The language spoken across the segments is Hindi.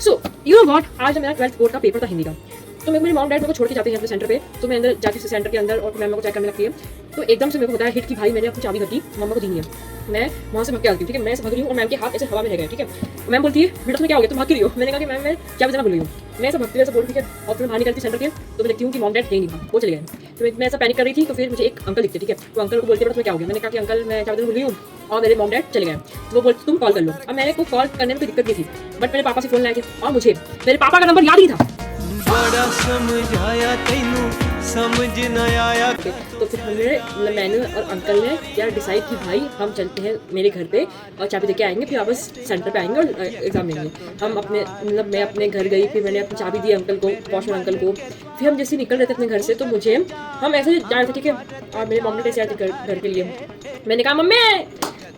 सो यू नो व्हाट, आज मेरा 12th बोर्ड का पेपर था हिंदी का। तो मेरे मॉम डैड मेरे को छोड़ के जाते हैं अपने सेंटर पे। तो मैं अंदर जाती हूँ सेंटर के अंदर और मैम मेरे को चेक करने लगती है। तो एकदम से मेरे को होता है हिट कि भाई मैंने अपनी चाबी घर की मम्मा को दी नहीं है। मैं वहाँ से भाग के आती हूँ, ठीक है। मैं ऐसे भाग रही हूँ और मैम के हाथ ऐसे हवा में रह गए, ठीक है। मैम बोलती है बेटा तुम्हें क्या हो गया, तुम भाग क्यों रही हो। मैंने कहा कि मैम मैं क्या बजाना भूल गई हूँ। मैं ऐसा भगती ऐसे बोल, ठीक है। और फिर बाहर निकलती सेंटर के, तो मैं देखती हूँ कि मॉम डैड नहीं था, वो चले गए। तो मैं ऐसा पैनिक कर रही थी। तो फिर मुझे एक अंकल दिखते, ठीक है। तो अंकल को बोलती है बेटा तुम्हें क्या हो गया। मैंने कहा कि अंकल मैं क्या बजाना भूल गई हूँ और मेरे मॉम डैड चले गए। तो वो बोलते तुम कॉल कर लो। अब मैंने को कॉल करने में कोई दिक्कत नहीं थी, बट मेरे पापा से फोन लाए थे और मुझे मेरे पापा का नंबर याद ही था। बड़ा समझाया तेनू समझ न आया। तो फिर मैंने और अंकल ने यार डिसाइड कि भाई हम चलते हैं मेरे घर पे और चाबी देके आएंगे, फिर वापस सेंटर पे आएंगे और एग्जाम लेंगे। हम अपने मतलब मैं अपने घर गई, फिर मैंने अपनी चाबी दी अंकल को, वॉचमैन अंकल को। फिर हम जैसे निकल रहे थे अपने घर से, तो मुझे हम ऐसे जा रहे थे, ठीक है। और मेरे मम्मी कैसे आए थे घर के लिए। मैंने कहा मम्मी,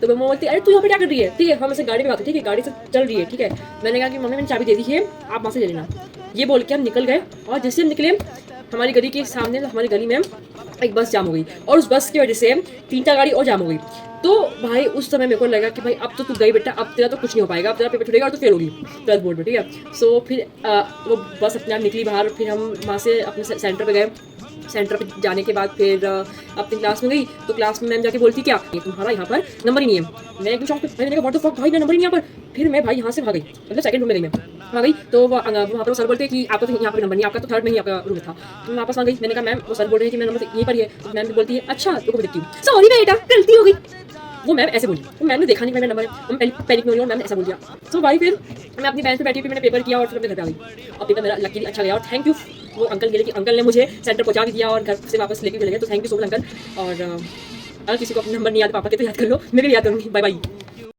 तो मम्मी बोलती अरे तू यहाँ पे क्या कर रही है, ठीक है। हम ऐसे गाड़ी में आते, ठीक है, गाड़ी से चल रही है, ठीक है। मैंने कहा कि मम्मी मैंने चाबी दे दी है, आप वहाँ से ले लेना। ये बोल के हम निकल गए और जैसे हम निकले हमारी गली के सामने, हमारी गली में एक बस जाम हो गई और उस बस की वजह से 3-4 गाड़ी और जाम हो गई। तो भाई उस समय मेरे को लगा कि भाई अब तो तू गई बेटा, अब तेरा तो कुछ नहीं हो पाएगा, अब तेरा पेपर छूटेगा और तू फेल होगी 12th बोर्ड में, ठीक है। सो फिर वो बस अपने आप निकली बाहर। फिर हम वहाँ से अपने सेंटर पे गए। सेंटर पे जाने के बाद फिर अपनी क्लास में गई। तो क्लास में मैम जाके बोलती क्या ये तुम्हारा यहाँ पर नंबर ही नहीं है। मैं एकदम शॉक पे, मैंने कहा व्हाट द फक भाई, मेरा नंबर ही नहीं यहाँ पर। फिर मैं भाई यहाँ से भाग गई, मतलब सेकंड रूम में गई मैं, वहाँ गई। तो वहाँ पर वो सर बोलते कि आपका तो यहाँ पर नंबर नहीं, आपका तो थर्ड में ही आपका रूम था। तो मैं वापस आ गई। मैंने कहा मैम वो सर बोल रहे हैं कि मेरा नंबर यहीं पर ही है। तो मैम भी बोलती है अच्छा तो देखती हूँ, सॉरी बेटा गलती हो गई। वो मैम ऐसे बोली, तो मैम ने देखा नहीं मेरा नंबर है। मैं पैनिक में हुई और मैम ने ऐसा बोल दिया। तो भाई फिर मैं अपनी बेंच पे बैठी, फिर मैंने पेपर किया और फिर अपने घर पे आ गई। और पेपर मेरा लकीली अच्छा गया और थैंक यू वो अंकल के लिए कि अंकल ने मुझे सेंटर पहुंचा भी दिया और घर से वापस लेके चले गए। तो thank you so much uncle. और अगर किसी को अपना नंबर नहीं याद पापा के तो याद कर लो, मैं भी याद करूँगी। Bye bye.